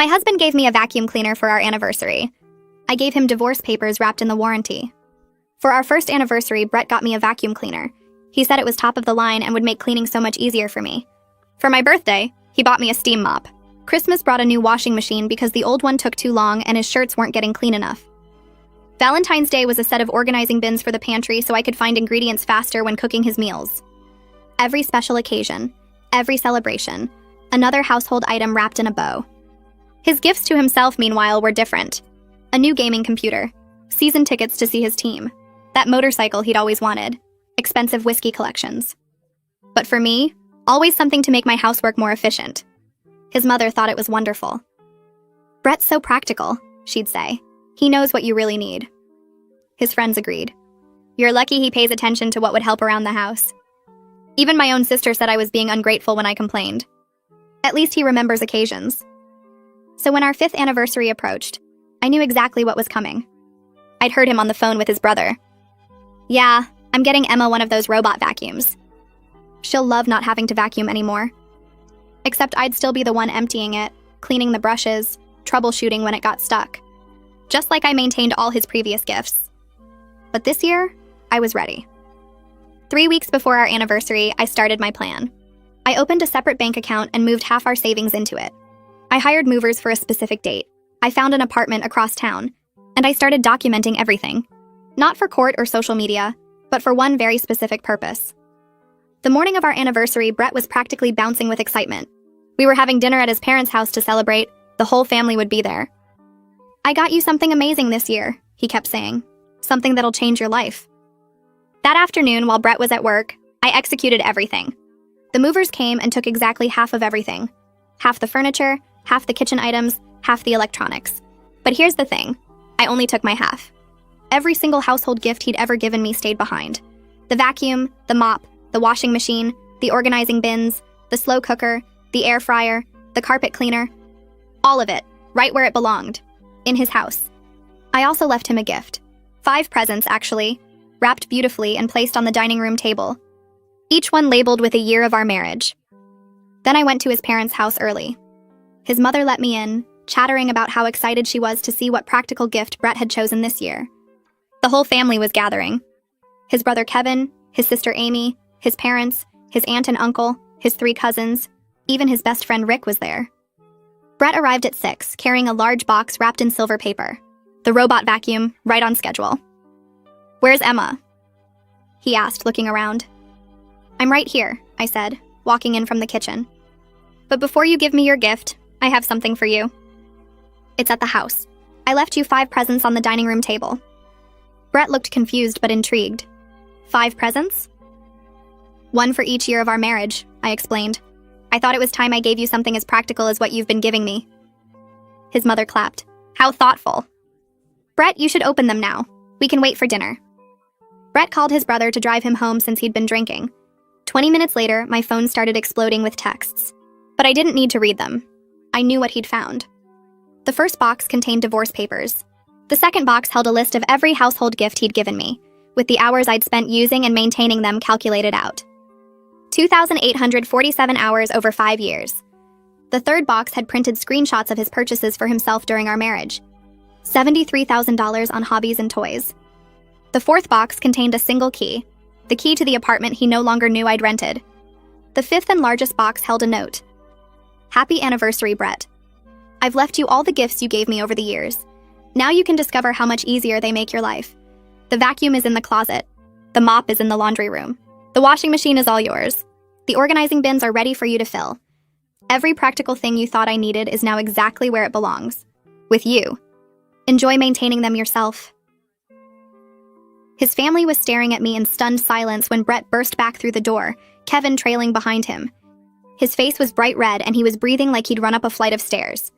My husband gave me a vacuum cleaner for our anniversary. I gave him divorce papers wrapped in the warranty. For our first anniversary, Brett got me a vacuum cleaner. He said it was top of the line and would make cleaning so much easier for me. For my birthday, he bought me a steam mop. Christmas brought a new washing machine because the old one took too long and his shirts weren't getting clean enough. Valentine's Day was a set of organizing bins for the pantry so I could find ingredients faster when cooking his meals. Every special occasion, every celebration, another household item wrapped in a bow. His gifts to himself, meanwhile, were different. A new gaming computer, season tickets to see his team, that motorcycle he'd always wanted, expensive whiskey collections. But for me, always something to make my housework more efficient. His mother thought it was wonderful. "Brett's so practical," she'd say. "He knows what you really need." His friends agreed. "You're lucky he pays attention to what would help around the house." Even my own sister said I was being ungrateful when I complained. At least he remembers occasions. So when our 5th anniversary approached, I knew exactly what was coming. I'd heard him on the phone with his brother. "Yeah, I'm getting Emma one of those robot vacuums. She'll love not having to vacuum anymore. Except I'd still be the one emptying it, cleaning the brushes, troubleshooting when it got stuck. Just like I maintained all his previous gifts. But this year, I was ready. 3 weeks before our anniversary, I started my plan. I opened a separate bank account and moved half our savings into it. I hired movers for a specific date. I found an apartment across town, and I started documenting everything. Not for court or social media, but for one very specific purpose. The morning of our anniversary, Brett was practically bouncing with excitement. We were having dinner at his parents' house to celebrate. The whole family would be there. "I got you something amazing this year," he kept saying. "Something that'll change your life." That afternoon, while Brett was at work, I executed everything. The movers came and took exactly half of everything. Half the furniture, half the kitchen items, half the electronics. But here's the thing. I only took my half. Every single household gift he'd ever given me stayed behind. The vacuum, the mop, the washing machine, the organizing bins, the slow cooker, the air fryer, the carpet cleaner. All of it, right where it belonged. In his house. I also left him a gift. 5 presents, actually, wrapped beautifully and placed on the dining room table. Each one labeled with a year of our marriage. Then I went to his parents' house early. His mother let me in, chattering about how excited she was to see what practical gift Brett had chosen this year. The whole family was gathering. His brother Kevin, his sister Amy, his parents, his aunt and uncle, his 3 cousins, even his best friend Rick was there. Brett arrived at 6, carrying a large box wrapped in silver paper. The robot vacuum, right on schedule. "Where's Emma?" he asked, looking around. "I'm right here," I said, walking in from the kitchen. "But before you give me your gift, I have something for you. It's at the house. I left you 5 presents on the dining room table." Brett looked confused but intrigued. 5 presents? "One for each year of our marriage," I explained. "I thought it was time I gave you something as practical as what you've been giving me." His mother clapped. "How thoughtful." "Brett, you should open them now. We can wait for dinner." Brett called his brother to drive him home since he'd been drinking. 20 minutes later, my phone started exploding with texts. But I didn't need to read them. I knew what he'd found. The first box contained divorce papers. The second box held a list of every household gift he'd given me, with the hours I'd spent using and maintaining them calculated out. 2,847 hours over 5 years. The third box had printed screenshots of his purchases for himself during our marriage. $73,000 on hobbies and toys. The fourth box contained a single key, the key to the apartment he no longer knew I'd rented. The fifth and largest box held a note. "Happy anniversary, Brett. I've left you all the gifts you gave me over the years. Now you can discover how much easier they make your life. The vacuum is in the closet. The mop is in the laundry room. The washing machine is all yours. The organizing bins are ready for you to fill. Every practical thing you thought I needed is now exactly where it belongs. With you. Enjoy maintaining them yourself." His family was staring at me in stunned silence when Brett burst back through the door, Kevin trailing behind him. His face was bright red and he was breathing like he'd run up a flight of stairs.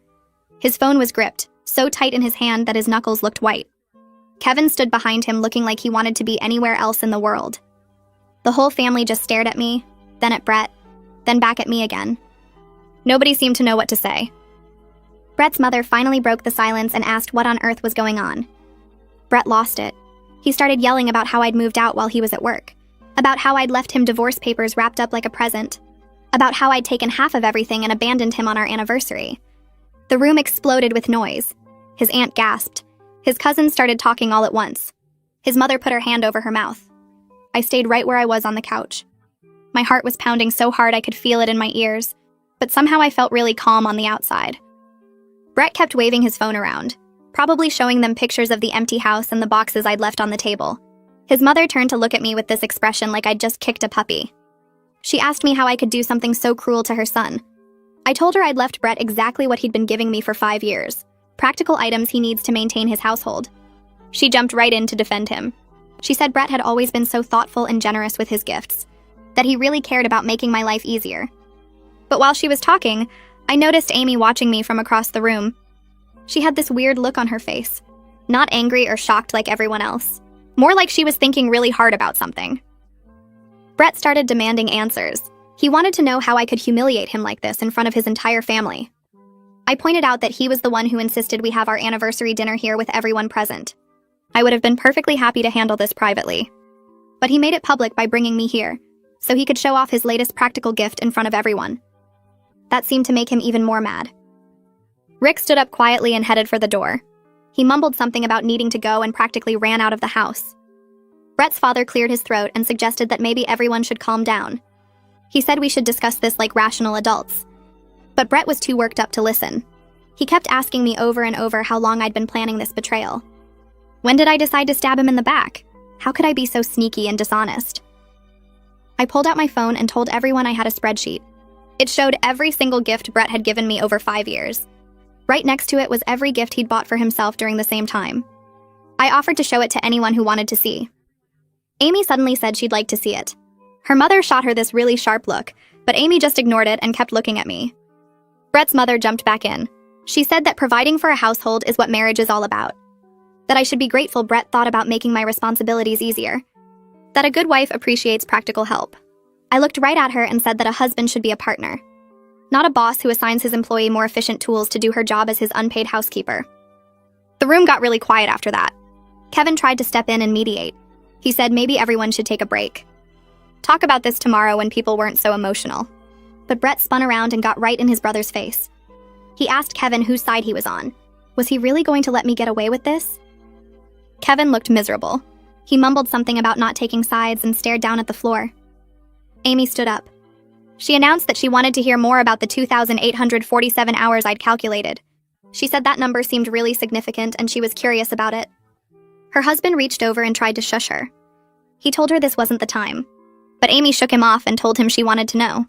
His phone was gripped, so tight in his hand that his knuckles looked white. Kevin stood behind him looking like he wanted to be anywhere else in the world. The whole family just stared at me, then at Brett, then back at me again. Nobody seemed to know what to say. Brett's mother finally broke the silence and asked what on earth was going on. Brett lost it. He started yelling about how I'd moved out while he was at work, about how I'd left him divorce papers wrapped up like a present, about how I'd taken half of everything and abandoned him on our anniversary. The room exploded with noise. His aunt gasped. His cousins started talking all at once. His mother put her hand over her mouth. I stayed right where I was on the couch. My heart was pounding so hard I could feel it in my ears, but somehow I felt really calm on the outside. Brett kept waving his phone around, probably showing them pictures of the empty house and the boxes I'd left on the table. His mother turned to look at me with this expression like I'd just kicked a puppy. She asked me how I could do something so cruel to her son. I told her I'd left Brett exactly what he'd been giving me for 5 years, practical items he needs to maintain his household. She jumped right in to defend him. She said Brett had always been so thoughtful and generous with his gifts, that he really cared about making my life easier. But while she was talking, I noticed Amy watching me from across the room. She had this weird look on her face, not angry or shocked like everyone else, more like she was thinking really hard about something. Brett started demanding answers. He wanted to know how I could humiliate him like this in front of his entire family. I pointed out that he was the one who insisted we have our anniversary dinner here with everyone present. I would have been perfectly happy to handle this privately. But he made it public by bringing me here, so he could show off his latest practical gift in front of everyone. That seemed to make him even more mad. Rick stood up quietly and headed for the door. He mumbled something about needing to go and practically ran out of the house. Brett's father cleared his throat and suggested that maybe everyone should calm down. He said we should discuss this like rational adults. But Brett was too worked up to listen. He kept asking me over and over how long I'd been planning this betrayal. When did I decide to stab him in the back? How could I be so sneaky and dishonest? I pulled out my phone and told everyone I had a spreadsheet. It showed every single gift Brett had given me over 5 years. Right next to it was every gift he'd bought for himself during the same time. I offered to show it to anyone who wanted to see. Amy suddenly said she'd like to see it. Her mother shot her this really sharp look, but Amy just ignored it and kept looking at me. Brett's mother jumped back in. She said that providing for a household is what marriage is all about. That I should be grateful Brett thought about making my responsibilities easier. That a good wife appreciates practical help. I looked right at her and said that a husband should be a partner, not a boss who assigns his employee more efficient tools to do her job as his unpaid housekeeper. The room got really quiet after that. Kevin tried to step in and mediate. He said maybe everyone should take a break. Talk about this tomorrow when people weren't so emotional. But Brett spun around and got right in his brother's face. He asked Kevin whose side he was on. Was he really going to let me get away with this? Kevin looked miserable. He mumbled something about not taking sides and stared down at the floor. Amy stood up. She announced that she wanted to hear more about the 2,847 hours I'd calculated. She said that number seemed really significant and she was curious about it. Her husband reached over and tried to shush her. He told her this wasn't the time, but Amy shook him off and told him she wanted to know.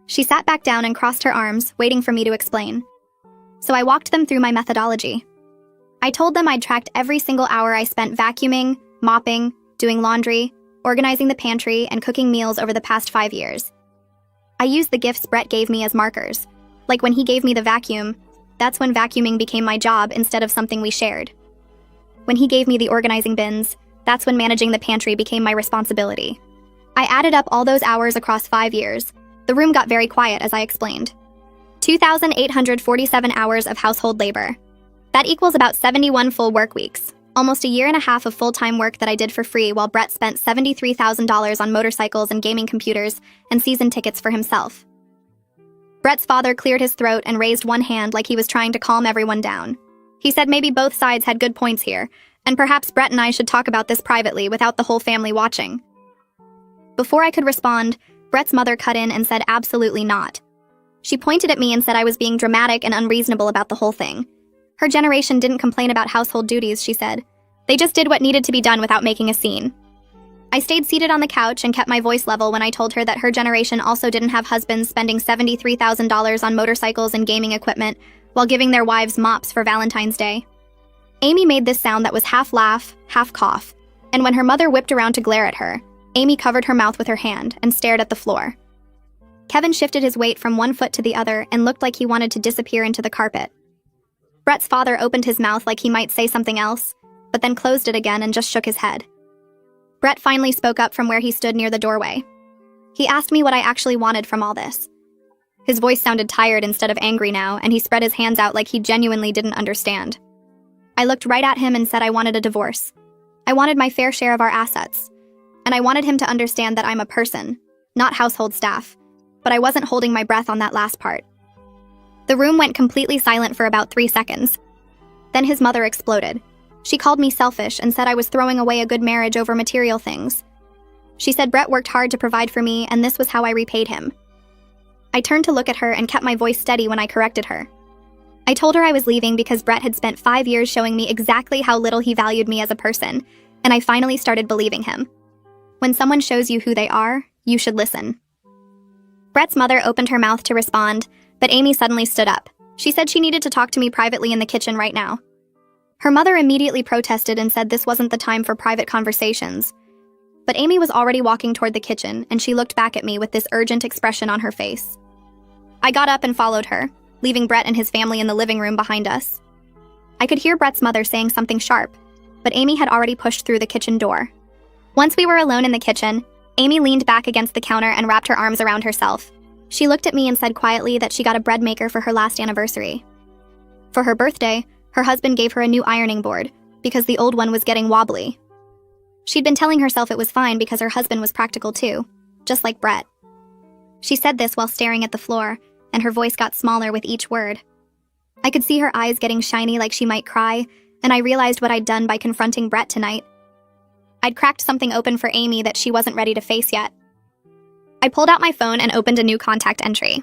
She sat back down and crossed her arms, waiting for me to explain. So I walked them through my methodology. I told them I'd tracked every single hour I spent vacuuming, mopping, doing laundry, organizing the pantry, and cooking meals over the past 5 years. I used the gifts Brett gave me as markers. Like when he gave me the vacuum, that's when vacuuming became my job instead of something we shared. When he gave me the organizing bins, that's when managing the pantry became my responsibility. I added up all those hours across 5 years. The room got very quiet as I explained. 2,847 hours of household labor. That equals about 71 full work weeks, almost a year and a half of full-time work that I did for free while Brett spent $73,000 on motorcycles and gaming computers and season tickets for himself. Brett's father cleared his throat and raised one hand like he was trying to calm everyone down. He said maybe both sides had good points here, and perhaps Brett and I should talk about this privately without the whole family watching. Before I could respond, Brett's mother cut in and said absolutely not. She pointed at me and said I was being dramatic and unreasonable about the whole thing. Her generation didn't complain about household duties, she said. They just did what needed to be done without making a scene. I stayed seated on the couch and kept my voice level when I told her that her generation also didn't have husbands spending $73,000 on motorcycles and gaming equipment while giving their wives mops for Valentine's Day. Amy made this sound that was half laugh, half cough, and when her mother whipped around to glare at her, Amy covered her mouth with her hand and stared at the floor. Kevin shifted his weight from one foot to the other and looked like he wanted to disappear into the carpet. Brett's father opened his mouth like he might say something else, but then closed it again and just shook his head. Brett finally spoke up from where he stood near the doorway. He asked me what I actually wanted from all this. His voice sounded tired instead of angry now, and he spread his hands out like he genuinely didn't understand. I looked right at him and said I wanted a divorce. I wanted my fair share of our assets. And I wanted him to understand that I'm a person, not household staff, but I wasn't holding my breath on that last part. The room went completely silent for about 3 seconds. Then his mother exploded. She called me selfish and said I was throwing away a good marriage over material things. She said Brett worked hard to provide for me and this was how I repaid him. I turned to look at her and kept my voice steady when I corrected her. I told her I was leaving because Brett had spent 5 years showing me exactly how little he valued me as a person, and I finally started believing him. When someone shows you who they are, you should listen. Brett's mother opened her mouth to respond, but Amy suddenly stood up. She said she needed to talk to me privately in the kitchen right now. Her mother immediately protested and said this wasn't the time for private conversations. But Amy was already walking toward the kitchen, and she looked back at me with this urgent expression on her face. I got up and followed her, leaving Brett and his family in the living room behind us. I could hear Brett's mother saying something sharp, but Amy had already pushed through the kitchen door. Once we were alone in the kitchen, Amy leaned back against the counter and wrapped her arms around herself. She looked at me and said quietly that she got a bread maker for her last anniversary. For her birthday, her husband gave her a new ironing board, because the old one was getting wobbly. She'd been telling herself it was fine because her husband was practical too, just like Brett. She said this while staring at the floor, and her voice got smaller with each word. I could see her eyes getting shiny like she might cry, and I realized what I'd done by confronting Brett tonight. I'd cracked something open for Amy that she wasn't ready to face yet. I pulled out my phone and opened a new contact entry.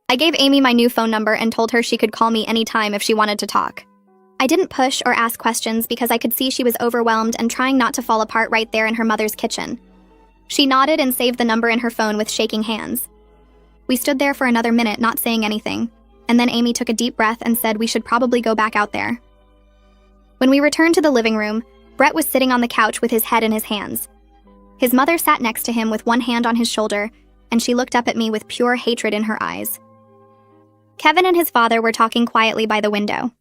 I gave Amy my new phone number and told her she could call me anytime if she wanted to talk. I didn't push or ask questions because I could see she was overwhelmed and trying not to fall apart right there in her mother's kitchen. She nodded and saved the number in her phone with shaking hands. We stood there for another minute not saying anything, and then Amy took a deep breath and said we should probably go back out there. When we returned to the living room, Brett was sitting on the couch with his head in his hands. His mother sat next to him with one hand on his shoulder, and she looked up at me with pure hatred in her eyes. Kevin and his father were talking quietly by the window.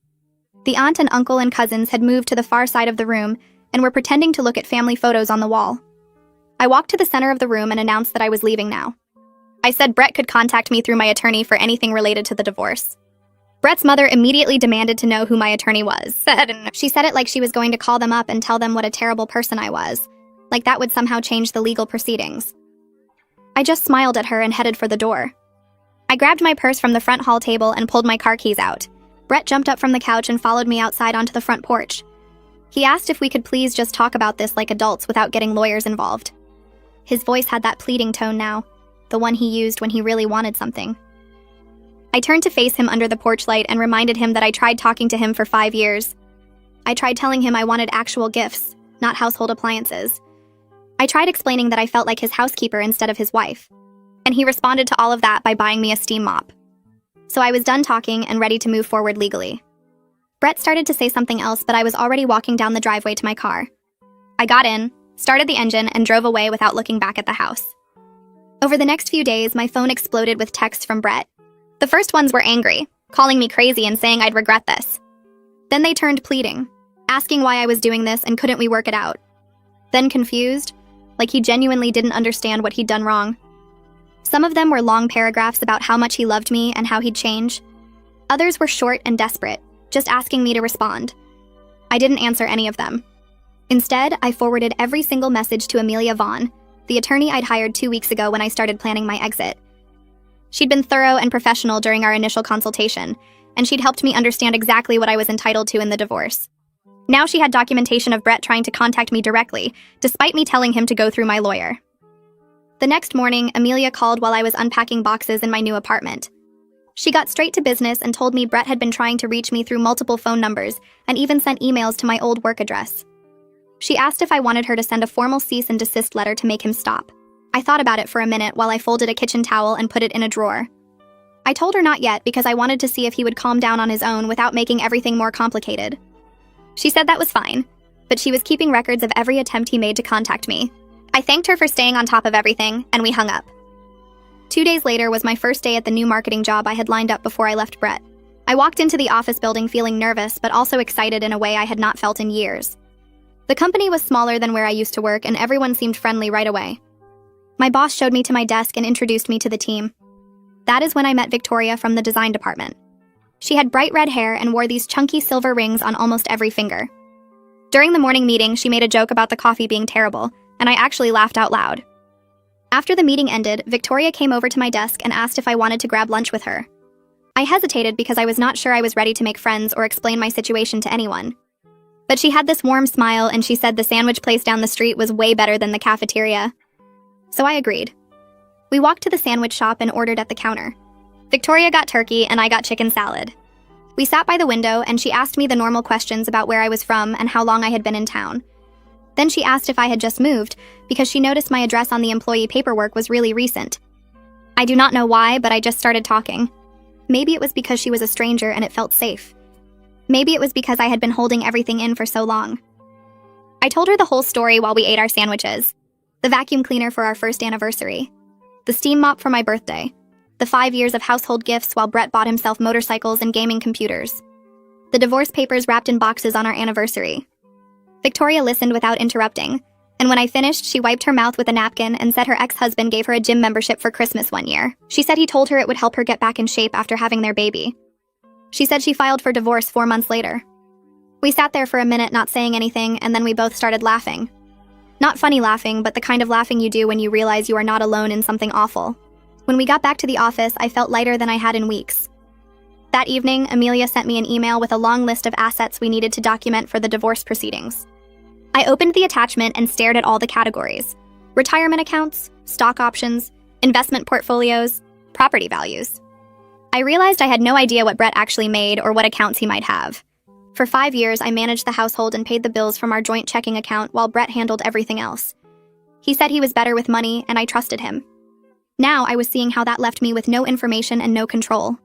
The aunt and uncle and cousins had moved to the far side of the room and were pretending to look at family photos on the wall. I walked to the center of the room and announced that I was leaving now. I said Brett could contact me through my attorney for anything related to the divorce. Brett's mother immediately demanded to know who my attorney was. She said it like she was going to call them up and tell them what a terrible person I was, like that would somehow change the legal proceedings. I just smiled at her and headed for the door. I grabbed my purse from the front hall table and pulled my car keys out. Brett jumped up from the couch and followed me outside onto the front porch. He asked if we could please just talk about this like adults without getting lawyers involved. His voice had that pleading tone now, the one he used when he really wanted something. I turned to face him under the porch light and reminded him that I tried talking to him for 5 years. I tried telling him I wanted actual gifts, not household appliances. I tried explaining that I felt like his housekeeper instead of his wife. And he responded to all of that by buying me a steam mop. So I was done talking and ready to move forward legally. Brett started to say something else, but I was already walking down the driveway to my car. I got in, started the engine, and drove away without looking back at the house. Over the next few days, my phone exploded with texts from Brett. The first ones were angry, calling me crazy and saying I'd regret this. Then they turned pleading, asking why I was doing this and couldn't we work it out. Then confused, like he genuinely didn't understand what he'd done wrong. Some of them were long paragraphs about how much he loved me and how he'd change. Others were short and desperate, just asking me to respond. I didn't answer any of them. Instead, I forwarded every single message to Amelia Vaughn, the attorney I'd hired 2 weeks ago when I started planning my exit. She'd been thorough and professional during our initial consultation, and she'd helped me understand exactly what I was entitled to in the divorce. Now she had documentation of Brett trying to contact me directly, despite me telling him to go through my lawyer. The next morning, Amelia called while I was unpacking boxes in my new apartment. She got straight to business and told me Brett had been trying to reach me through multiple phone numbers and even sent emails to my old work address. She asked if I wanted her to send a formal cease and desist letter to make him stop. I thought about it for a minute while I folded a kitchen towel and put it in a drawer. I told her not yet because I wanted to see if he would calm down on his own without making everything more complicated. She said that was fine, but she was keeping records of every attempt he made to contact me. I thanked her for staying on top of everything, and we hung up. 2 days later was my first day at the new marketing job I had lined up before I left Brett. I walked into the office building feeling nervous but also excited in a way I had not felt in years. The company was smaller than where I used to work and everyone seemed friendly right away. My boss showed me to my desk and introduced me to the team. That is when I met Victoria from the design department. She had bright red hair and wore these chunky silver rings on almost every finger. During the morning meeting, she made a joke about the coffee being terrible, and I actually laughed out loud. After the meeting ended, Victoria came over to my desk and asked if I wanted to grab lunch with her. I hesitated because I was not sure I was ready to make friends or explain my situation to anyone. But she had this warm smile and she said the sandwich place down the street was way better than the cafeteria. So I agreed. We walked to the sandwich shop and ordered at the counter. Victoria got turkey and I got chicken salad. We sat by the window and she asked me the normal questions about where I was from and how long I had been in town. Then she asked if I had just moved because she noticed my address on the employee paperwork was really recent. I do not know why, but I just started talking. Maybe it was because she was a stranger and it felt safe. Maybe it was because I had been holding everything in for so long. I told her the whole story while we ate our sandwiches. The vacuum cleaner for our first anniversary. The steam mop for my birthday. The 5 years of household gifts while Brett bought himself motorcycles and gaming computers. The divorce papers wrapped in boxes on our anniversary. Victoria listened without interrupting, and when I finished, she wiped her mouth with a napkin and said her ex-husband gave her a gym membership for Christmas one year. She said he told her it would help her get back in shape after having their baby. She said she filed for divorce 4 months later. We sat there for a minute not saying anything, and then we both started laughing. Not funny laughing, but the kind of laughing you do when you realize you are not alone in something awful. When we got back to the office, I felt lighter than I had in weeks. That evening, Amelia sent me an email with a long list of assets we needed to document for the divorce proceedings. I opened the attachment and stared at all the categories: retirement accounts, stock options, investment portfolios, property values. I realized I had no idea what Brett actually made or what accounts he might have. For 5 years, I managed the household and paid the bills from our joint checking account while Brett handled everything else. He said he was better with money, and I trusted him. Now I was seeing how that left me with no information and no control.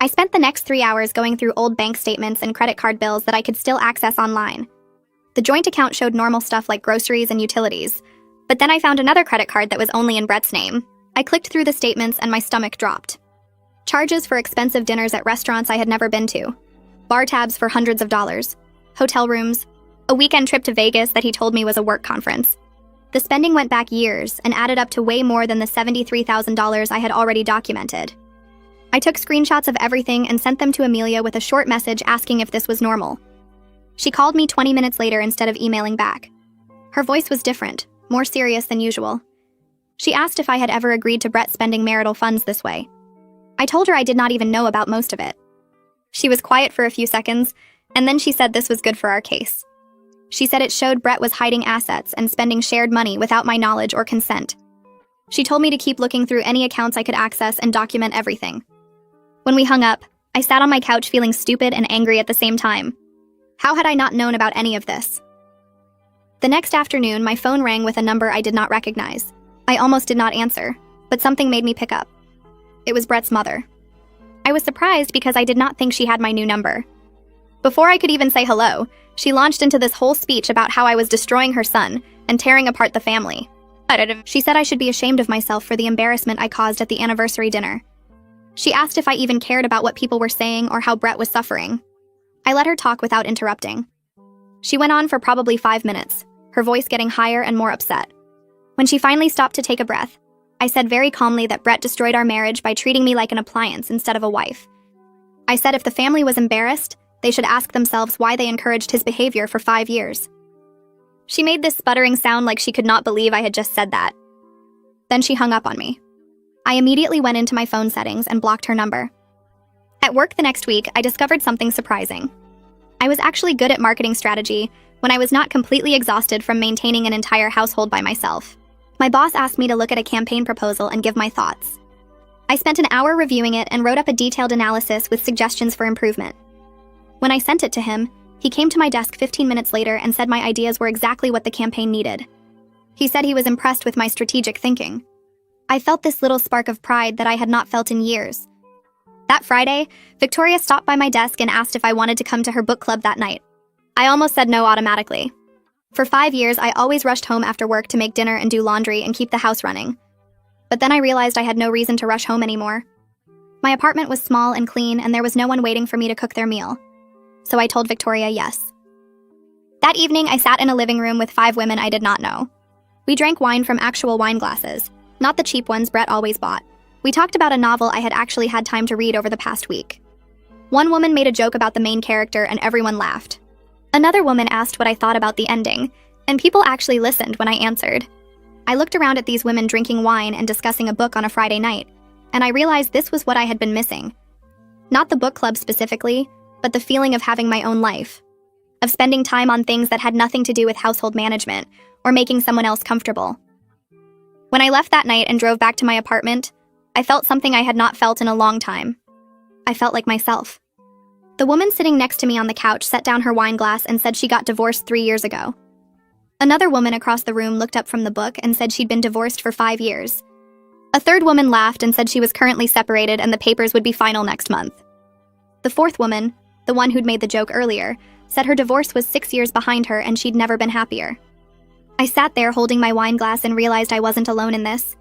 I spent the next 3 hours going through old bank statements and credit card bills that I could still access online. The joint account showed normal stuff like groceries and utilities, but then I found another credit card that was only in Brett's name. I clicked through the statements and my stomach dropped. Charges for expensive dinners at restaurants I had never been to. Bar tabs for hundreds of dollars. Hotel rooms. A weekend trip to Vegas that he told me was a work conference. The spending went back years and added up to way more than the $73,000 I had already documented. I took screenshots of everything and sent them to Amelia with a short message asking if this was normal. She called me 20 minutes later instead of emailing back. Her voice was different, more serious than usual. She asked if I had ever agreed to Brett spending marital funds this way. I told her I did not even know about most of it. She was quiet for a few seconds, and then she said this was good for our case. She said it showed Brett was hiding assets and spending shared money without my knowledge or consent. She told me to keep looking through any accounts I could access and document everything. When we hung up, I sat on my couch feeling stupid and angry at the same time. How had I not known about any of this? The next afternoon, my phone rang with a number I did not recognize. I almost did not answer, but something made me pick up. It was Brett's mother. I was surprised because I did not think she had my new number. Before I could even say hello, she launched into this whole speech about how I was destroying her son and tearing apart the family. She said I should be ashamed of myself for the embarrassment I caused at the anniversary dinner. She asked if I even cared about what people were saying or how Brett was suffering. I let her talk without interrupting. She went on for probably 5 minutes, her voice getting higher and more upset. When she finally stopped to take a breath, I said very calmly that Brett destroyed our marriage by treating me like an appliance instead of a wife. I said if the family was embarrassed, they should ask themselves why they encouraged his behavior for 5 years. She made this sputtering sound like she could not believe I had just said that. Then she hung up on me. I immediately went into my phone settings and blocked her number. At work the next week, I discovered something surprising. I was actually good at marketing strategy when I was not completely exhausted from maintaining an entire household by myself. My boss asked me to look at a campaign proposal and give my thoughts. I spent an hour reviewing it and wrote up a detailed analysis with suggestions for improvement. When I sent it to him, he came to my desk 15 minutes later and said my ideas were exactly what the campaign needed. He said he was impressed with my strategic thinking. I felt this little spark of pride that I had not felt in years. That Friday, Victoria stopped by my desk and asked if I wanted to come to her book club that night. I almost said no automatically. For 5 years, I always rushed home after work to make dinner and do laundry and keep the house running. But then I realized I had no reason to rush home anymore. My apartment was small and clean, and there was no one waiting for me to cook their meal. So I told Victoria yes. That evening, I sat in a living room with 5 women I did not know. We drank wine from actual wine glasses, not the cheap ones Brett always bought. We talked about a novel I had actually had time to read over the past week. One woman made a joke about the main character and everyone laughed. Another woman asked what I thought about the ending, and people actually listened when I answered. I looked around at these women drinking wine and discussing a book on a Friday night, and I realized this was what I had been missing. Not the book club specifically, but the feeling of having my own life, of spending time on things that had nothing to do with household management or making someone else comfortable. When I left that night and drove back to my apartment, I felt something I had not felt in a long time. I felt like myself. The woman sitting next to me on the couch set down her wine glass and said she got divorced 3 years ago. Another woman across the room looked up from the book and said she'd been divorced for 5 years. A third woman laughed and said she was currently separated and the papers would be final next month. The fourth woman, the one who'd made the joke earlier, said her divorce was 6 years behind her and she'd never been happier. I sat there holding my wine glass and realized I wasn't alone in this.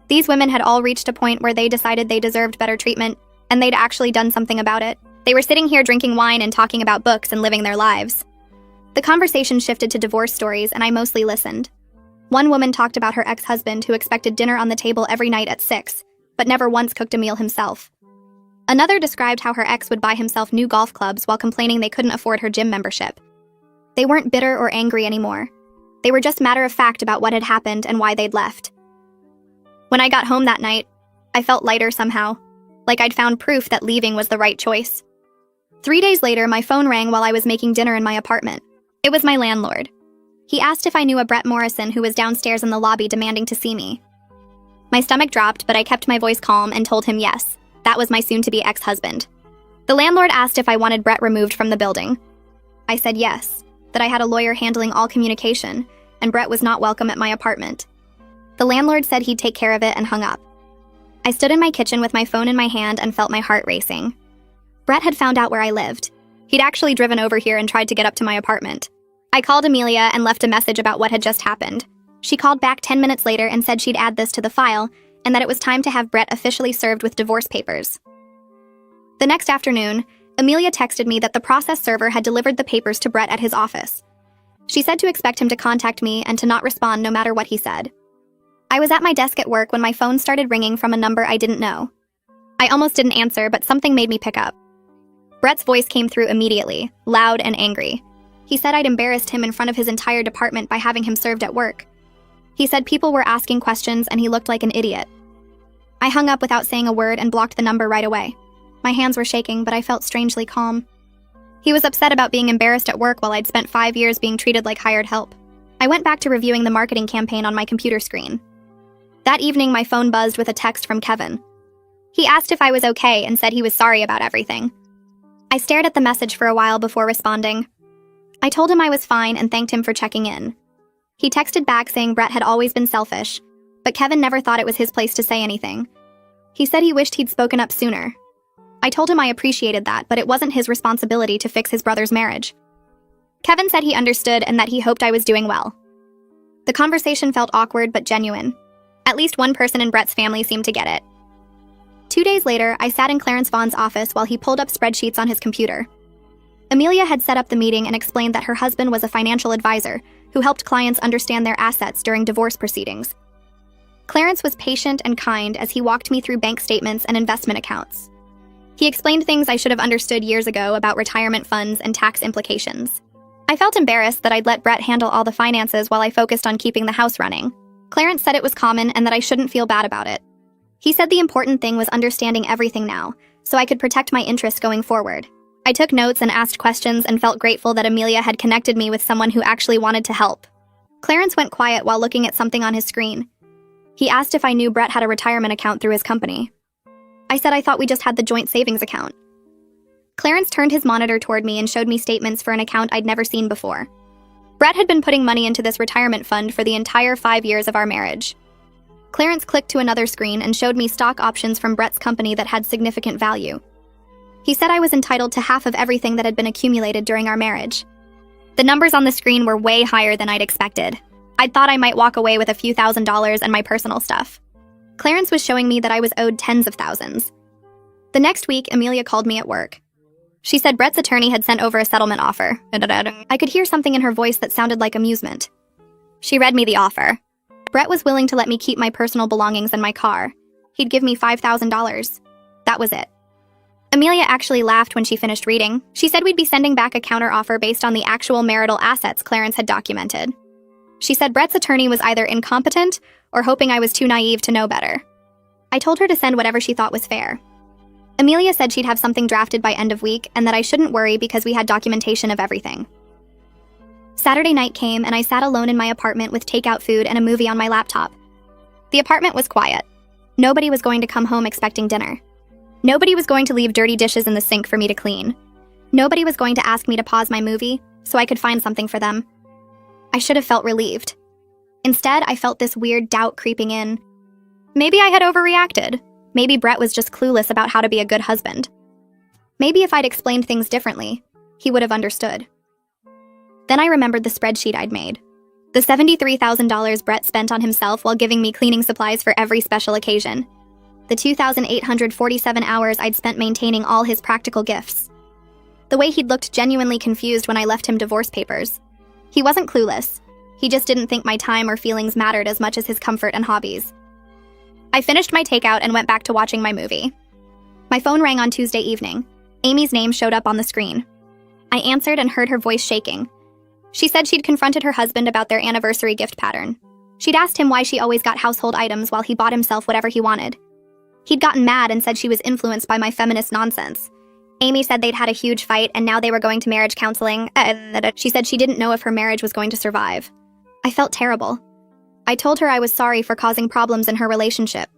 These women had all reached a point where they decided they deserved better treatment, and they'd actually done something about it. They were sitting here drinking wine and talking about books and living their lives. The conversation shifted to divorce stories, and I mostly listened. One woman talked about her ex-husband who expected dinner on the table every night at 6, but never once cooked a meal himself. Another described how her ex would buy himself new golf clubs while complaining they couldn't afford her gym membership. They weren't bitter or angry anymore. They were just matter-of-fact about what had happened and why they'd left. When I got home that night, I felt lighter somehow, like I'd found proof that leaving was the right choice. 3 days later, my phone rang while I was making dinner in my apartment. It was my landlord. He asked if I knew a Brett Morrison who was downstairs in the lobby demanding to see me. My stomach dropped, but I kept my voice calm and told him yes, that was my soon-to-be ex-husband. The landlord asked if I wanted Brett removed from the building. I said yes, that I had a lawyer handling all communication, and Brett was not welcome at my apartment. The landlord said he'd take care of it and hung up. I stood in my kitchen with my phone in my hand and felt my heart racing. Brett had found out where I lived. He'd actually driven over here and tried to get up to my apartment. I called Amelia and left a message about what had just happened. She called back 10 minutes later and said she'd add this to the file and that it was time to have Brett officially served with divorce papers. The next afternoon, Amelia texted me that the process server had delivered the papers to Brett at his office. She said to expect him to contact me and to not respond no matter what he said. I was at my desk at work when my phone started ringing from a number I didn't know. I almost didn't answer, but something made me pick up. Brett's voice came through immediately, loud and angry. He said I'd embarrassed him in front of his entire department by having him served at work. He said people were asking questions and he looked like an idiot. I hung up without saying a word and blocked the number right away. My hands were shaking, but I felt strangely calm. He was upset about being embarrassed at work while I'd spent 5 years being treated like hired help. I went back to reviewing the marketing campaign on my computer screen. That evening, my phone buzzed with a text from Kevin. He asked if I was okay and said he was sorry about everything. I stared at the message for a while before responding. I told him I was fine and thanked him for checking in. He texted back saying Brett had always been selfish, but Kevin never thought it was his place to say anything. He said he wished he'd spoken up sooner. I told him I appreciated that, but it wasn't his responsibility to fix his brother's marriage. Kevin said he understood and that he hoped I was doing well. The conversation felt awkward but genuine. At least one person in Brett's family seemed to get it. 2 days later, I sat in Clarence Vaughn's office while he pulled up spreadsheets on his computer. Amelia had set up the meeting and explained that her husband was a financial advisor who helped clients understand their assets during divorce proceedings. Clarence was patient and kind as he walked me through bank statements and investment accounts. He explained things I should have understood years ago about retirement funds and tax implications. I felt embarrassed that I'd let Brett handle all the finances while I focused on keeping the house running. Clarence said it was common and that I shouldn't feel bad about it. He said the important thing was understanding everything now, so I could protect my interests going forward. I took notes and asked questions and felt grateful that Amelia had connected me with someone who actually wanted to help. Clarence went quiet while looking at something on his screen. He asked if I knew Brett had a retirement account through his company. I said I thought we just had the joint savings account. Clarence turned his monitor toward me and showed me statements for an account I'd never seen before. Brett had been putting money into this retirement fund for the entire 5 years of our marriage. Clarence clicked to another screen and showed me stock options from Brett's company that had significant value. He said I was entitled to half of everything that had been accumulated during our marriage. The numbers on the screen were way higher than I'd expected. I'd thought I might walk away with a few $1,000s and my personal stuff. Clarence was showing me that I was owed tens of thousands. The next week, Amelia called me at work. She said Brett's attorney had sent over a settlement offer. I could hear something in her voice that sounded like amusement. She read me the offer. Brett was willing to let me keep my personal belongings and my car. He'd give me $5,000. That was it. Amelia actually laughed when she finished reading. She said we'd be sending back a counteroffer based on the actual marital assets Clarence had documented. She said Brett's attorney was either incompetent or hoping I was too naive to know better. I told her to send whatever she thought was fair. Amelia said she'd have something drafted by end of week and that I shouldn't worry because we had documentation of everything. Saturday night came and I sat alone in my apartment with takeout food and a movie on my laptop. The apartment was quiet. Nobody was going to come home expecting dinner. Nobody was going to leave dirty dishes in the sink for me to clean. Nobody was going to ask me to pause my movie so I could find something for them. I should have felt relieved. Instead, I felt this weird doubt creeping in. Maybe I had overreacted. Maybe Brett was just clueless about how to be a good husband. Maybe if I'd explained things differently, he would have understood. Then I remembered the spreadsheet I'd made. The $73,000 Brett spent on himself while giving me cleaning supplies for every special occasion. The 2,847 hours I'd spent maintaining all his practical gifts. The way he'd looked genuinely confused when I left him divorce papers. He wasn't clueless. He just didn't think my time or feelings mattered as much as his comfort and hobbies. I finished my takeout and went back to watching my movie. My phone rang on Tuesday evening. Amy's name showed up on the screen. I answered and heard her voice shaking. She said she'd confronted her husband about their anniversary gift pattern. She'd asked him why she always got household items while he bought himself whatever he wanted. He'd gotten mad and said she was influenced by my feminist nonsense. Amy said they'd had a huge fight and now they were going to marriage counseling. She said she didn't know if her marriage was going to survive. I felt terrible. I told her I was sorry for causing problems in her relationship.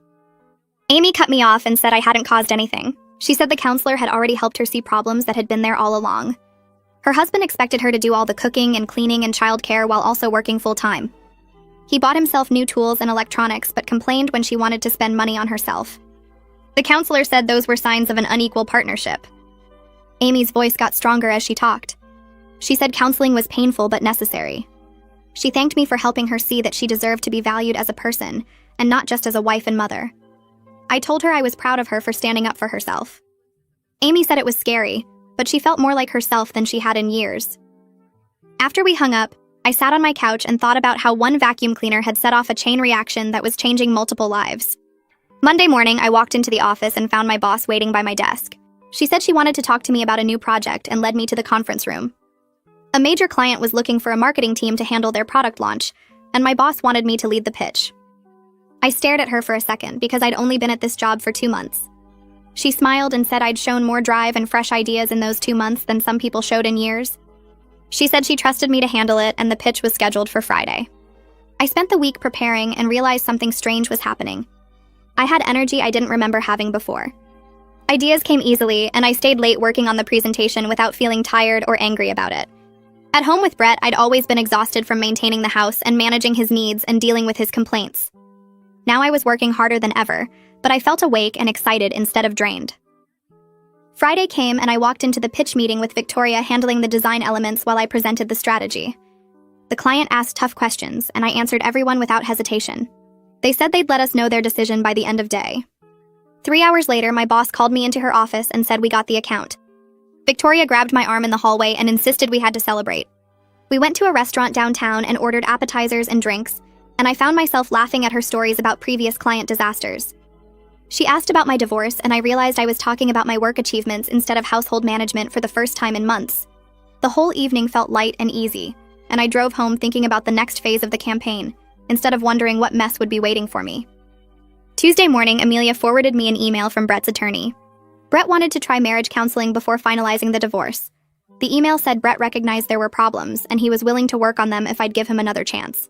Amy cut me off and said I hadn't caused anything. She said the counselor had already helped her see problems that had been there all along. Her husband expected her to do all the cooking and cleaning and childcare while also working full-time. He bought himself new tools and electronics but complained when she wanted to spend money on herself. The counselor said those were signs of an unequal partnership. Amy's voice got stronger as she talked. She said counseling was painful but necessary. She thanked me for helping her see that she deserved to be valued as a person, and not just as a wife and mother. I told her I was proud of her for standing up for herself. Amy said it was scary, but she felt more like herself than she had in years. After we hung up, I sat on my couch and thought about how one vacuum cleaner had set off a chain reaction that was changing multiple lives. Monday morning, I walked into the office and found my boss waiting by my desk. She said she wanted to talk to me about a new project and led me to the conference room. A major client was looking for a marketing team to handle their product launch, and my boss wanted me to lead the pitch. I stared at her for a second because I'd only been at this job for 2 months. She smiled and said I'd shown more drive and fresh ideas in those 2 months than some people showed in years. She said she trusted me to handle it and the pitch was scheduled for Friday. I spent the week preparing and realized something strange was happening. I had energy I didn't remember having before. Ideas came easily, and I stayed late working on the presentation without feeling tired or angry about it. At home with Brett, I'd always been exhausted from maintaining the house and managing his needs and dealing with his complaints. Now I was working harder than ever, but I felt awake and excited instead of drained. Friday came and I walked into the pitch meeting with Victoria handling the design elements while I presented the strategy. The client asked tough questions, and I answered everyone without hesitation. They said they'd let us know their decision by the end of day. 3 hours later, my boss called me into her office and said we got the account. Victoria grabbed my arm in the hallway and insisted we had to celebrate. We went to a restaurant downtown and ordered appetizers and drinks, and I found myself laughing at her stories about previous client disasters. She asked about my divorce, and I realized I was talking about my work achievements instead of household management for the first time in months. The whole evening felt light and easy, and I drove home thinking about the next phase of the campaign, instead of wondering what mess would be waiting for me. Tuesday morning, Amelia forwarded me an email from Brett's attorney. Brett wanted to try marriage counseling before finalizing the divorce. The email said Brett recognized there were problems, and he was willing to work on them if I'd give him another chance.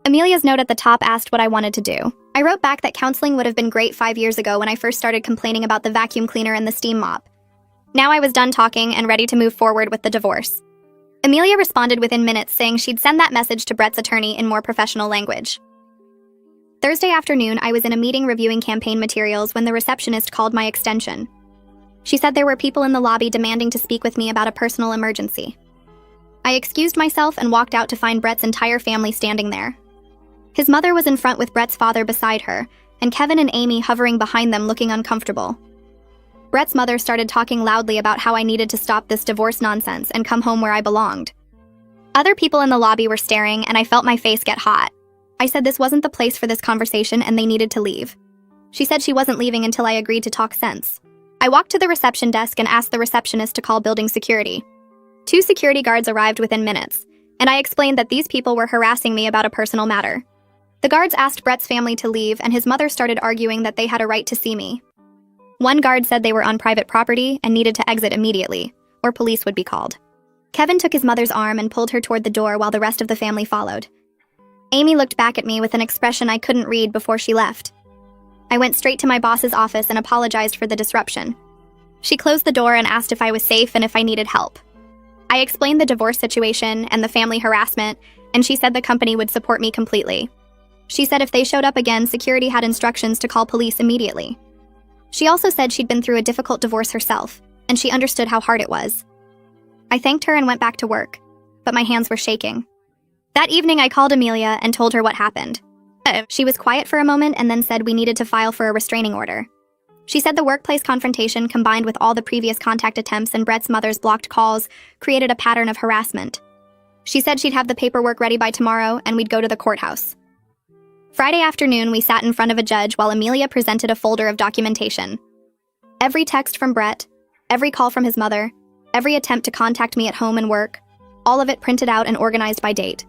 Amelia's note at the top asked what I wanted to do. I wrote back that counseling would have been great 5 years ago when I first started complaining about the vacuum cleaner and the steam mop. Now I was done talking and ready to move forward with the divorce. Amelia responded within minutes saying she'd send that message to Brett's attorney in more professional language. Thursday afternoon, I was in a meeting reviewing campaign materials when the receptionist called my extension. She said there were people in the lobby demanding to speak with me about a personal emergency. I excused myself and walked out to find Brett's entire family standing there. His mother was in front with Brett's father beside her, and Kevin and Amy hovering behind them looking uncomfortable. Brett's mother started talking loudly about how I needed to stop this divorce nonsense and come home where I belonged. Other people in the lobby were staring, and I felt my face get hot. I said this wasn't the place for this conversation and they needed to leave. She said she wasn't leaving until I agreed to talk sense. I walked to the reception desk and asked the receptionist to call building security. 2 security guards arrived within minutes, and I explained that these people were harassing me about a personal matter. The guards asked Brett's family to leave, and his mother started arguing that they had a right to see me. One guard said they were on private property and needed to exit immediately, or police would be called. Kevin took his mother's arm and pulled her toward the door while the rest of the family followed. Amy looked back at me with an expression I couldn't read before she left. I went straight to my boss's office and apologized for the disruption. She closed the door and asked if I was safe and if I needed help. I explained the divorce situation and the family harassment, and she said the company would support me completely. She said if they showed up again, security had instructions to call police immediately. She also said she'd been through a difficult divorce herself, and she understood how hard it was. I thanked her and went back to work, but my hands were shaking. That evening, I called Amelia and told her what happened. She was quiet for a moment and then said we needed to file for a restraining order. She said the workplace confrontation, combined with all the previous contact attempts and Brett's mother's blocked calls, created a pattern of harassment. She said she'd have the paperwork ready by tomorrow and we'd go to the courthouse. Friday afternoon, we sat in front of a judge while Amelia presented a folder of documentation. Every text from Brett, every call from his mother, every attempt to contact me at home and work, all of it printed out and organized by date.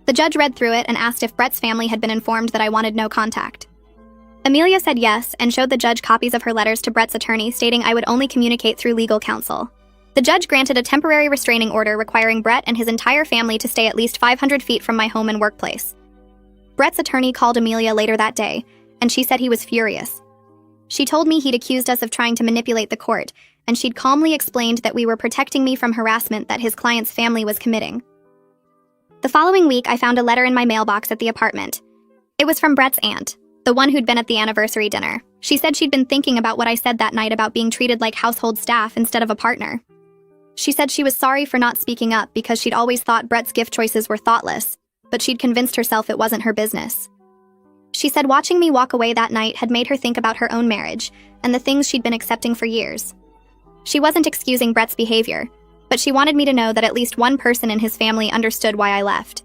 The judge read through it and asked if Brett's family had been informed that I wanted no contact. Amelia said yes and showed the judge copies of her letters to Brett's attorney stating I would only communicate through legal counsel. The judge granted a temporary restraining order requiring Brett and his entire family to stay at least 500 feet from my home and workplace. Brett's attorney called Amelia later that day, and she said he was furious. She told me he'd accused us of trying to manipulate the court, and she'd calmly explained that we were protecting me from harassment that his client's family was committing. The following week, I found a letter in my mailbox at the apartment. It was from Brett's aunt, the one who'd been at the anniversary dinner. She said she'd been thinking about what I said that night about being treated like household staff instead of a partner. She said she was sorry for not speaking up because she'd always thought Brett's gift choices were thoughtless, but she'd convinced herself it wasn't her business. She said watching me walk away that night had made her think about her own marriage and the things she'd been accepting for years. She wasn't excusing Brett's behavior, but she wanted me to know that at least one person in his family understood why I left.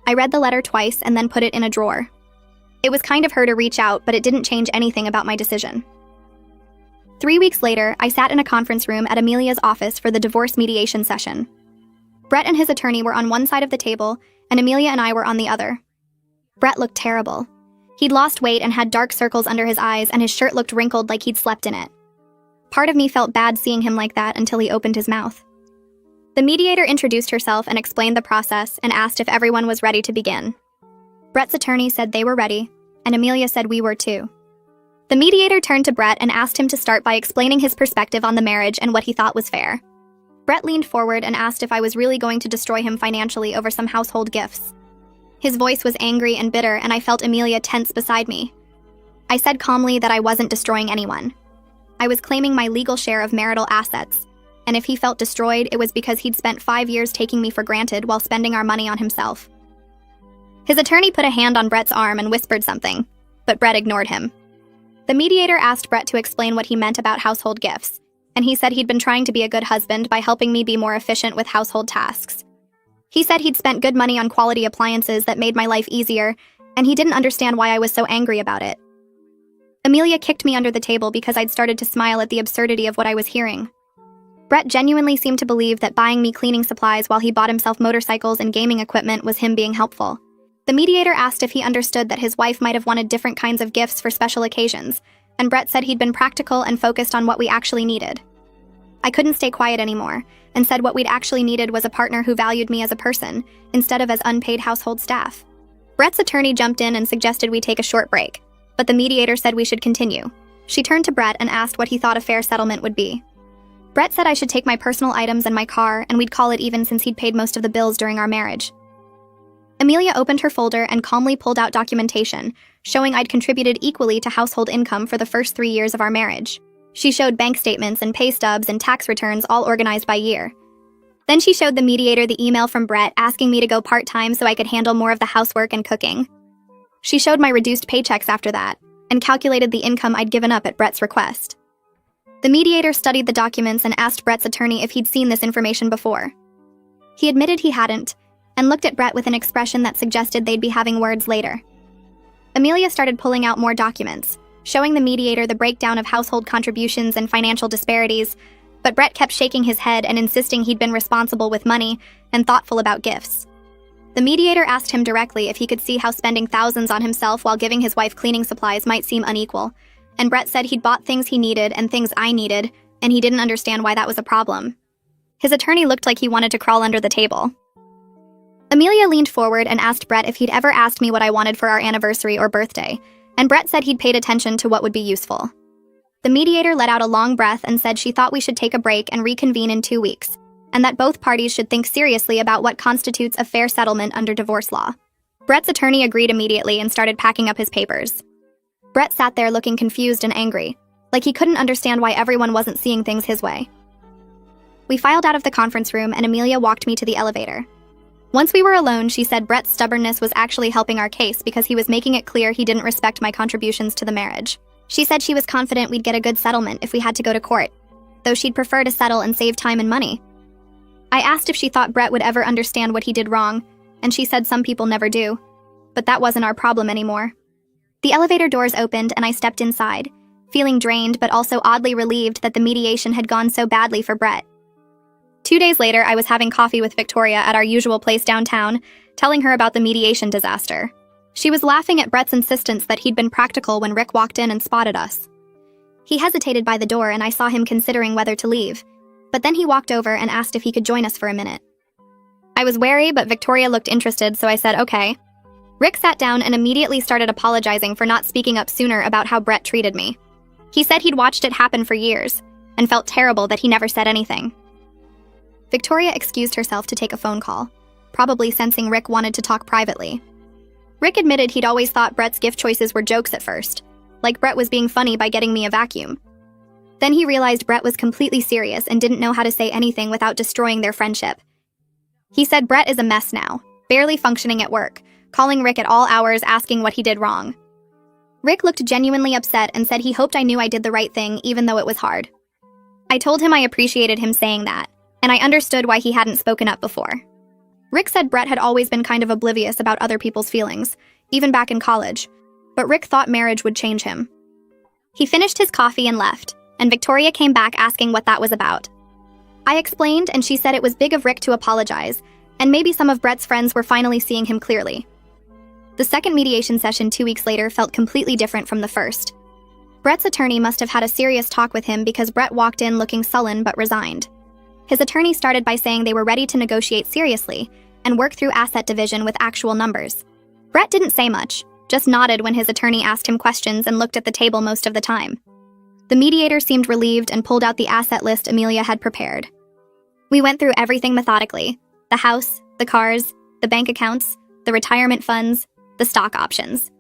I read the letter twice and then put it in a drawer. It was kind of her to reach out, but it didn't change anything about my decision. 3 weeks later, I sat in a conference room at Amelia's office for the divorce mediation session. Brett and his attorney were on one side of the table, and Amelia and I were on the other. Brett looked terrible. He'd lost weight and had dark circles under his eyes, and his shirt looked wrinkled like he'd slept in it. Part of me felt bad seeing him like that until he opened his mouth. The mediator introduced herself and explained the process and asked if everyone was ready to begin. Brett's attorney said they were ready, and Amelia said we were too. The mediator turned to Brett and asked him to start by explaining his perspective on the marriage and what he thought was fair. Brett leaned forward and asked if I was really going to destroy him financially over some household gifts. His voice was angry and bitter, and I felt Amelia tense beside me. I said calmly that I wasn't destroying anyone. I was claiming my legal share of marital assets, and if he felt destroyed, it was because he'd spent 5 years taking me for granted while spending our money on himself. His attorney put a hand on Brett's arm and whispered something, but Brett ignored him. The mediator asked Brett to explain what he meant about household gifts, and he said he'd been trying to be a good husband by helping me be more efficient with household tasks. He said he'd spent good money on quality appliances that made my life easier, and he didn't understand why I was so angry about it. Amelia kicked me under the table because I'd started to smile at the absurdity of what I was hearing. Brett genuinely seemed to believe that buying me cleaning supplies while he bought himself motorcycles and gaming equipment was him being helpful. The mediator asked if he understood that his wife might have wanted different kinds of gifts for special occasions, and Brett said he'd been practical and focused on what we actually needed. I couldn't stay quiet anymore, and said what we'd actually needed was a partner who valued me as a person, instead of as unpaid household staff. Brett's attorney jumped in and suggested we take a short break, but the mediator said we should continue. She turned to Brett and asked what he thought a fair settlement would be. Brett said I should take my personal items and my car, and we'd call it even since he'd paid most of the bills during our marriage. Amelia opened her folder and calmly pulled out documentation, showing I'd contributed equally to household income for the first 3 years of our marriage. She showed bank statements and pay stubs and tax returns all organized by year. Then she showed the mediator the email from Brett asking me to go part-time so I could handle more of the housework and cooking. She showed my reduced paychecks after that, and calculated the income I'd given up at Brett's request. The mediator studied the documents and asked Brett's attorney if he'd seen this information before. He admitted he hadn't, and looked at Brett with an expression that suggested they'd be having words later. Amelia started pulling out more documents, showing the mediator the breakdown of household contributions and financial disparities, but Brett kept shaking his head and insisting he'd been responsible with money and thoughtful about gifts. The mediator asked him directly if he could see how spending thousands on himself while giving his wife cleaning supplies might seem unequal, and Brett said he'd bought things he needed and things I needed, and he didn't understand why that was a problem. His attorney looked like he wanted to crawl under the table. Amelia leaned forward and asked Brett if he'd ever asked me what I wanted for our anniversary or birthday, and Brett said he'd paid attention to what would be useful. The mediator let out a long breath and said she thought we should take a break and reconvene in 2 weeks, and that both parties should think seriously about what constitutes a fair settlement under divorce law. Brett's attorney agreed immediately and started packing up his papers. Brett sat there looking confused and angry, like he couldn't understand why everyone wasn't seeing things his way. We filed out of the conference room and Amelia walked me to the elevator. Once we were alone, she said Brett's stubbornness was actually helping our case because he was making it clear he didn't respect my contributions to the marriage. She said she was confident we'd get a good settlement if we had to go to court, though she'd prefer to settle and save time and money. I asked if she thought Brett would ever understand what he did wrong, and she said some people never do. But that wasn't our problem anymore. The elevator doors opened and I stepped inside, feeling drained but also oddly relieved that the mediation had gone so badly for Brett. 2 days later, I was having coffee with Victoria at our usual place downtown, telling her about the mediation disaster. She was laughing at Brett's insistence that he'd been practical when Rick walked in and spotted us. He hesitated by the door and I saw him considering whether to leave, but then he walked over and asked if he could join us for a minute. I was wary, but Victoria looked interested, so I said okay. Rick sat down and immediately started apologizing for not speaking up sooner about how Brett treated me. He said he'd watched it happen for years, and felt terrible that he never said anything. Victoria excused herself to take a phone call, probably sensing Rick wanted to talk privately. Rick admitted he'd always thought Brett's gift choices were jokes at first, like Brett was being funny by getting me a vacuum. Then he realized Brett was completely serious and didn't know how to say anything without destroying their friendship. He said Brett is a mess now, barely functioning at work, calling Rick at all hours asking what he did wrong. Rick looked genuinely upset and said he hoped I knew I did the right thing even though it was hard. I told him I appreciated him saying that, and I understood why he hadn't spoken up before. Rick said Brett had always been kind of oblivious about other people's feelings, even back in college, but Rick thought marriage would change him. He finished his coffee and left, and Victoria came back asking what that was about. I explained, and she said it was big of Rick to apologize, and maybe some of Brett's friends were finally seeing him clearly. The second mediation session 2 weeks later felt completely different from the first. Brett's attorney must have had a serious talk with him because Brett walked in looking sullen but resigned. His attorney started by saying they were ready to negotiate seriously and work through asset division with actual numbers. Brett didn't say much, just nodded when his attorney asked him questions and looked at the table most of the time. The mediator seemed relieved and pulled out the asset list Amelia had prepared. We went through everything methodically: the house, the cars, the bank accounts, the retirement funds, the stock options.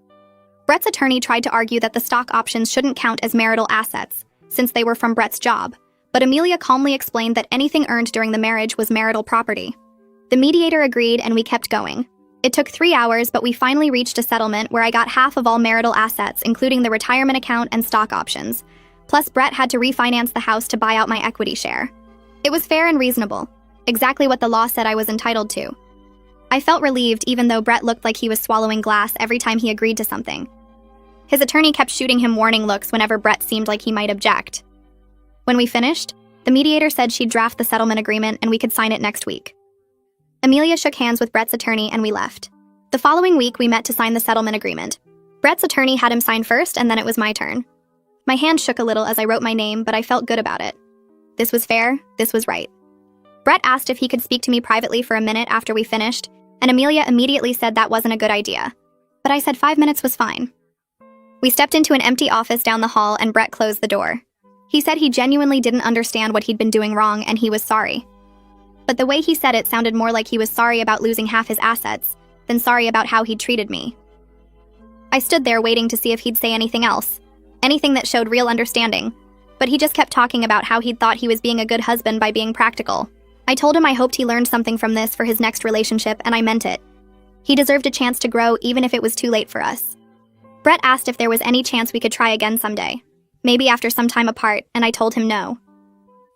Brett's attorney tried to argue that the stock options shouldn't count as marital assets, since they were from Brett's job, but Amelia calmly explained that anything earned during the marriage was marital property. The mediator agreed and we kept going. It took 3 hours, but we finally reached a settlement where I got half of all marital assets, including the retirement account and stock options. Plus, Brett had to refinance the house to buy out my equity share. It was fair and reasonable, exactly what the law said I was entitled to. I felt relieved even though Brett looked like he was swallowing glass every time he agreed to something. His attorney kept shooting him warning looks whenever Brett seemed like he might object. When we finished, the mediator said she'd draft the settlement agreement and we could sign it next week. Amelia shook hands with Brett's attorney and we left. The following week, we met to sign the settlement agreement. Brett's attorney had him sign first, and then it was my turn. My hand shook a little as I wrote my name, but I felt good about it. This was fair, this was right. Brett asked if he could speak to me privately for a minute after we finished, and Amelia immediately said that wasn't a good idea. But I said 5 minutes was fine. We stepped into an empty office down the hall and Brett closed the door. He said he genuinely didn't understand what he'd been doing wrong and he was sorry. But the way he said it sounded more like he was sorry about losing half his assets than sorry about how he'd treated me. I stood there waiting to see if he'd say anything else, anything that showed real understanding, but he just kept talking about how he'd thought he was being a good husband by being practical. I told him I hoped he learned something from this for his next relationship, and I meant it. He deserved a chance to grow even if it was too late for us. Brett asked if there was any chance we could try again someday, maybe after some time apart, and I told him no.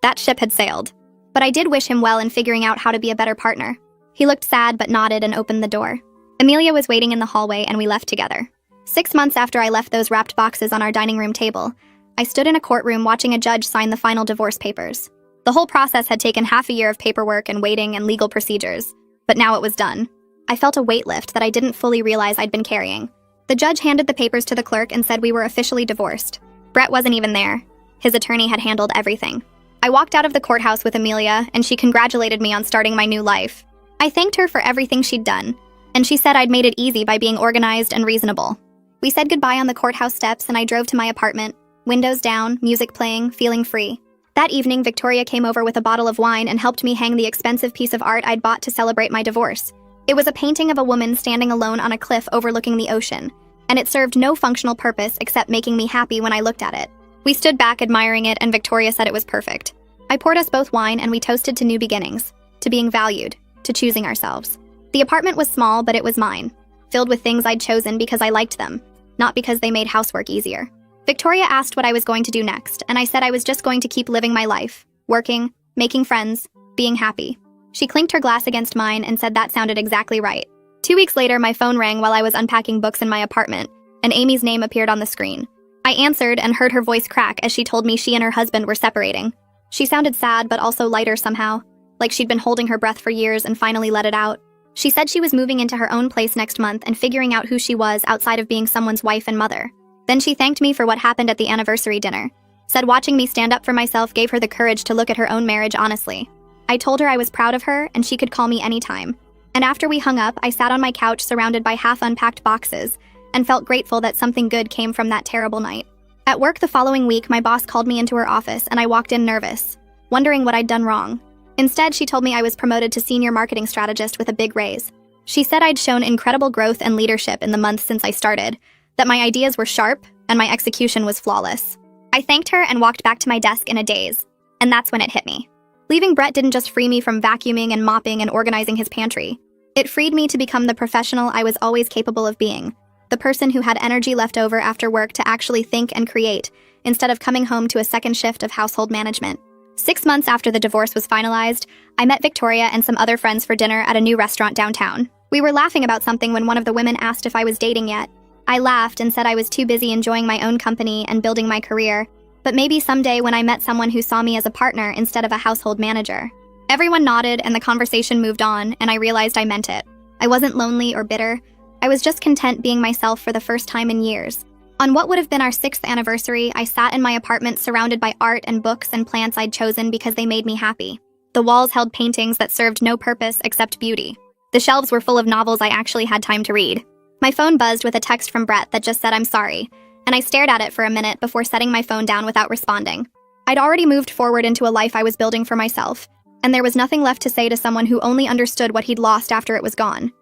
That ship had sailed. But I did wish him well in figuring out how to be a better partner. He looked sad but nodded and opened the door. Amelia was waiting in the hallway and we left together. 6 months after I left those wrapped boxes on our dining room table, I stood in a courtroom watching a judge sign the final divorce papers. The whole process had taken half a year of paperwork and waiting and legal procedures, but now it was done. I felt a weight lift that I didn't fully realize I'd been carrying. The judge handed the papers to the clerk and said we were officially divorced. Brett wasn't even there. His attorney had handled everything. I walked out of the courthouse with Amelia, and she congratulated me on starting my new life. I thanked her for everything she'd done, and she said I'd made it easy by being organized and reasonable. We said goodbye on the courthouse steps, and I drove to my apartment, windows down, music playing, feeling free. That evening, Victoria came over with a bottle of wine and helped me hang the expensive piece of art I'd bought to celebrate my divorce. It was a painting of a woman standing alone on a cliff overlooking the ocean, and it served no functional purpose except making me happy when I looked at it. We stood back admiring it, and Victoria said it was perfect. I poured us both wine, and we toasted to new beginnings, to being valued, to choosing ourselves. The apartment was small, but it was mine, filled with things I'd chosen because I liked them, not because they made housework easier. Victoria asked what I was going to do next, and I said I was just going to keep living my life, working, making friends, being happy. She clinked her glass against mine and said that sounded exactly right. 2 weeks later, my phone rang while I was unpacking books in my apartment, and Amy's name appeared on the screen. I answered and heard her voice crack as she told me she and her husband were separating. She sounded sad but also lighter somehow, like she'd been holding her breath for years and finally let it out. She said she was moving into her own place next month and figuring out who she was outside of being someone's wife and mother. Then she thanked me for what happened at the anniversary dinner. Said watching me stand up for myself gave her the courage to look at her own marriage honestly. I told her I was proud of her and she could call me anytime. And after we hung up, I sat on my couch surrounded by half-unpacked boxes and felt grateful that something good came from that terrible night. At work the following week, my boss called me into her office and I walked in nervous, wondering what I'd done wrong. Instead, she told me I was promoted to senior marketing strategist with a big raise. She said I'd shown incredible growth and leadership in the months since I started, that my ideas were sharp and my execution was flawless. I thanked her and walked back to my desk in a daze, and that's when it hit me. Leaving Brett didn't just free me from vacuuming and mopping and organizing his pantry. It freed me to become the professional I was always capable of being, the person who had energy left over after work to actually think and create, instead of coming home to a second shift of household management. 6 months after the divorce was finalized, I met Victoria and some other friends for dinner at a new restaurant downtown. We were laughing about something when one of the women asked if I was dating yet. I laughed and said I was too busy enjoying my own company and building my career, but maybe someday when I met someone who saw me as a partner instead of a household manager. Everyone nodded and the conversation moved on, and I realized I meant it. I wasn't lonely or bitter. I was just content being myself for the first time in years. On what would have been our 6th anniversary, I sat in my apartment surrounded by art and books and plants I'd chosen because they made me happy. The walls held paintings that served no purpose except beauty. The shelves were full of novels I actually had time to read. My phone buzzed with a text from Brett that just said I'm sorry, and I stared at it for a minute before setting my phone down without responding. I'd already moved forward into a life I was building for myself, and there was nothing left to say to someone who only understood what he'd lost after it was gone.